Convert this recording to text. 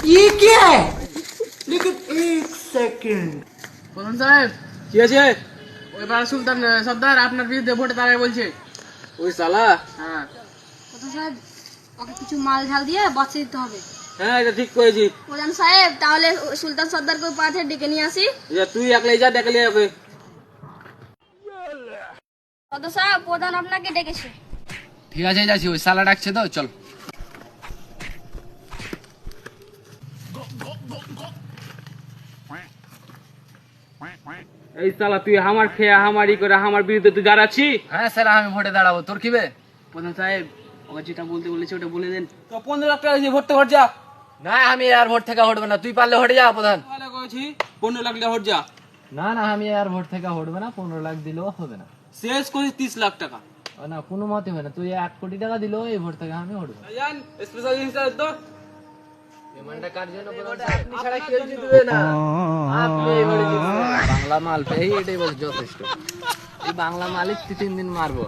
ये क्या है? लेकिन एक सेकंड। প্রধান সাহেব কি আছে? ওই পাড়া সুলতান সর্দার আপনার বিরুদ্ধে ভোটে দাঁড়ায় বলছে। ওই শালা। হ্যাঁ প্রধান সাহেব ওকে কিছু মাল ঝাল দিয়ে বাঁচিয়ে দিতে হবে। হ্যাঁ এটা ঠিক করেছি। প্রধান সাহেব তাহলে সুলতান সর্দারকে পাঠিয়ে ডেকে নিয়ে আসি। তুই একলাই যা দেখলে ওকে। প্রধান সাহেব প্রধান আপনাকে ডেকেছে। ঠিক আছে যাচ্ছি, ওই শালা ডাকছে তো, চল। এই শালা তুই আমার খেয়ে হামারি করে আমার বিরুদ্ধে তুই দাঁড়াচ্ছি। হ্যাঁ স্যার আমি ভোটে দাঁড়াবো, তোর কি বে? প্রধান সাহেব ওকে যেটা বলতে বলেছে ওটা বলে দেন। তো 15 লাখ টাকা দিয়ে ভোট থেকে হট যা। না আমি আর ভোট থেকে হটবে না, তুই পারলে হটে যা প্রধান। তাহলে কইছি 15 লাখ টাকা হট যা। না না আমি আর ভোট থেকে হটবে না, 15 লাখ দিলেও হবে না। শেষ করেছি 30 লাখ টাকা। না কোনো মতে হবে না, তুই 1 কোটি টাকা দিলেও এই ভোট থেকে আমি হটবো। জান স্পেশাল ইনসার্জ তো পেমেন্টটা কার জন্য প্রধান সাহেব? আপনি ছাড়া কেউ জিতবে না, আপনি এই ভোটে জিতবেন। বাংলা মাল পেয়ে এটাই বস যথেষ্ট। এই বাংলা মালিক 3 দিন মারবো।